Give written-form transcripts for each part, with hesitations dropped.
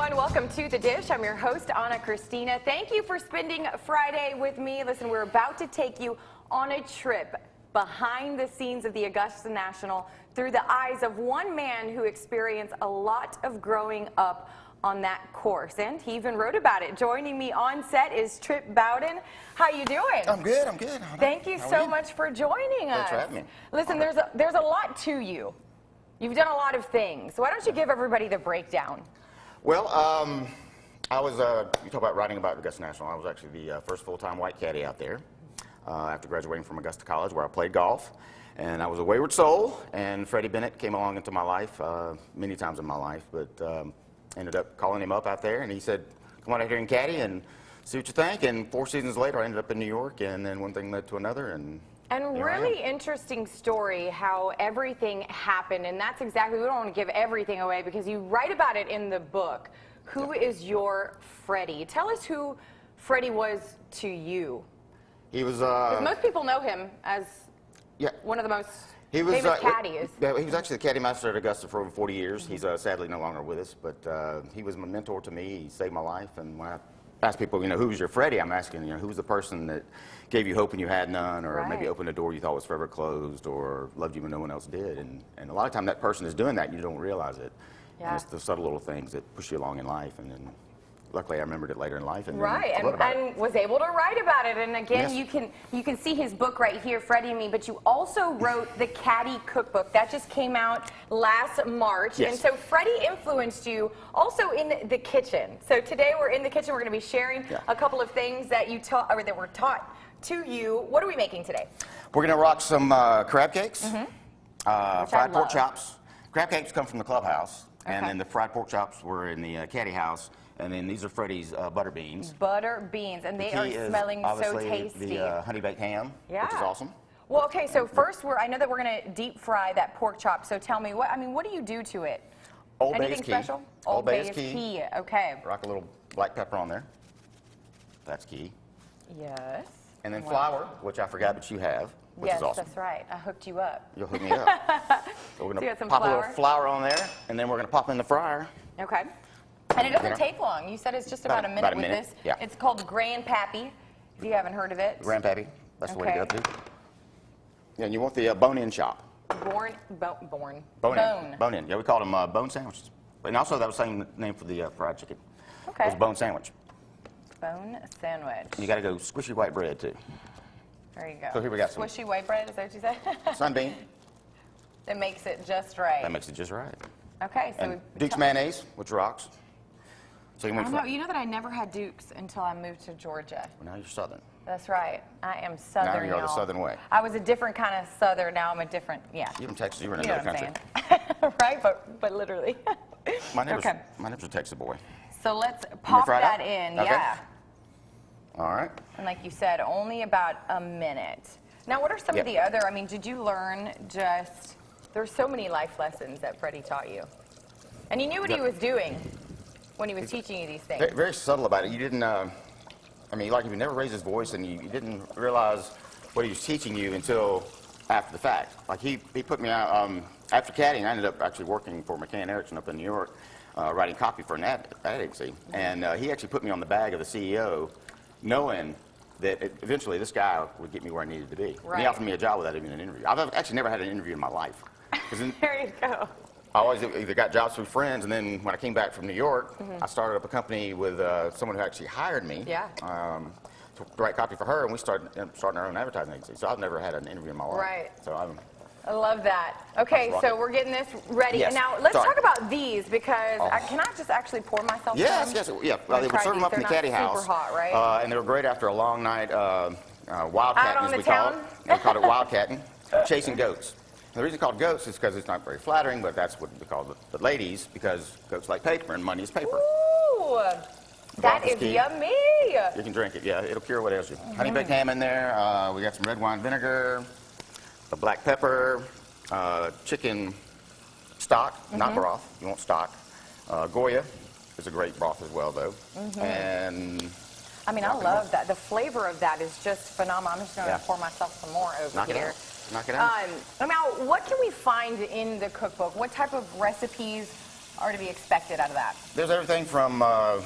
everyone. Welcome to The Dish. I'm your host, Anna Christina. Thank you for spending Friday with me. Listen, we're about to take you on a trip behind the scenes of the Augusta National through the eyes of one man who experienced a lot of growing up on that course, and he even wrote about it. Joining me on set is Tripp Bowden. How you doing? I'm good. Thank you so much for joining us. Thanks for having me. Listen, there's a lot to you. You've done a lot of things. Why don't you give everybody the breakdown? Well, I was, you talk about writing about Augusta National. I was actually the first full-time white caddy out there after graduating from Augusta College, where I played golf. And I was a wayward soul, and Freddie Bennett came along into my life many times in my life, but ended up calling him up out there, and he said, come on out here and caddy and see what you think. And 4 seasons later, I ended up in New York, and then one thing led to another. And really interesting story how everything happened, and that's exactly, we don't want to give everything away because you write about it in the book. Who is your Freddie? Tell us who Freddie was to you. He was, most people know him as one of the most famous caddies. He was actually the caddy master at Augusta for over 40 years. He's sadly no longer with us, but he was my mentor to me. He saved my life, and when I ask people, who was your Freddie, I'm asking, who was the person that gave you hope when you had none, or maybe opened a door you thought was forever closed, or loved you when no one else did. And a lot of time that person is doing that and you don't realize it. Yeah. And it's the subtle little things that push you along in life. And then luckily I remembered it later in life. And and was able to write about it. And again, you can see his book right here, Freddie and Me, but you also wrote the Caddy Cookbook. That just came out last March. Yes. And so Freddie influenced you also in the kitchen. So today we're in the kitchen. We're going to be sharing a couple of things that you taught, or that were taught to you. What are we making today? We're going to rock some crab cakes, fried pork chops. Crab cakes come from the clubhouse, and then the fried pork chops were in the caddy house. And then these are Freddie's butter beans. Butter beans, and they are smelling so tasty. The honey baked ham, which is awesome. Well, okay, so first I know that we're going to deep fry that pork chop. So tell me, what do you do to it? Old Bay is Anything key. special? Old Bay is key. Okay. Rock a little black pepper on there. That's key. Yes. And then flour, which I forgot, but you have, which is awesome. Yes, that's right. I hooked you up. You'll hook me up. So we're going to pop a little flour on there, and then we're going to pop in the fryer. Okay. And it doesn't take long. You said it's just about a minute with this. Yeah. It's called Grandpappy, if you haven't heard of it. Grandpappy. That's the way to go, too. Yeah, and you want the bone-in chop. Bone-in. Yeah, we called them bone sandwiches. And also, that was the same name for the fried chicken. Okay. It was bone sandwich. Bone sandwich. You got to go squishy white bread, too. There you go. So here we got squishy white bread, is that what you said? Sunbeam. That makes it just right. That makes it just right. Okay, so and Duke's mayonnaise, which rocks. So you know that I never had Duke's until I moved to Georgia. Well, now you're Southern. That's right. I am Southern. Now you're the Southern way. I was a different kind of Southern. Now I'm a different, You're from Texas. You're in know another country. Right, but literally. My neighbor's a Texas boy. So let's pop that in. Okay. Yeah. All right. And like you said, only about a minute. Now, what are some of the other, did you learn there's so many life lessons that Freddie taught you. And you knew what he was doing when he was teaching you these things. Very, very subtle about it. You didn't, like if you never raised his voice and you didn't realize what he was teaching you until after the fact. Like he put me out, after caddying, I ended up actually working for McCann Erickson up in New York, writing copy for an ad agency. And he actually put me on the bag of the CEO, knowing that eventually this guy would get me where I needed to be. Right. And he offered me a job without even an interview. I've actually never had an interview in my life. There you go. I always either got jobs through friends, and then when I came back from New York, I started up a company with someone who actually hired me to write copy for her, and we started our own advertising agency. So I've never had an interview in my life. Right. So I love that. Okay, so we're getting this ready. Yes. And now let's talk about these because can I just actually pour myself some? Yes. Yeah. Well, they would serve them up in the caddy house. Super hot, right? And they were great after a long night wildcatting, as we call it. We called it wildcatting, chasing goats. And the reason it's called goats is because it's not very flattering, but that's what we call the ladies, because goats like paper and money is paper. Ooh, that is yummy. You can drink it, it'll cure what ails you. Honey baked ham in there. We got some red wine vinegar, the black pepper, chicken stock, not broth. You want stock. Goya is a great broth as well, though. And I love that. The flavor of that is just phenomenal. I'm just going to pour myself some more over here. Knock it out. Now, what can we find in the cookbook? What type of recipes are to be expected out of that? There's everything from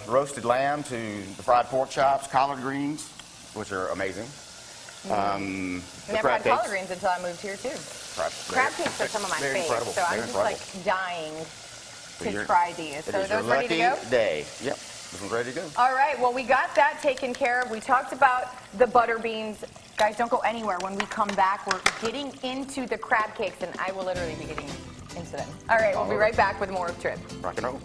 roasted lamb to the fried pork chops, collard greens, which are amazing. Never had collard greens until I moved here, too. Crab cakes are some of my favorites, so I'm just like dying to try these. So are those ready to go? Day. Yep, this one's ready to go. All right, well, we got that taken care of. We talked about the butter beans. Guys, don't go anywhere. When we come back, we're getting into the crab cakes, and I will literally be getting into them. All right, we'll be right back with more of Tripp. Rock and roll.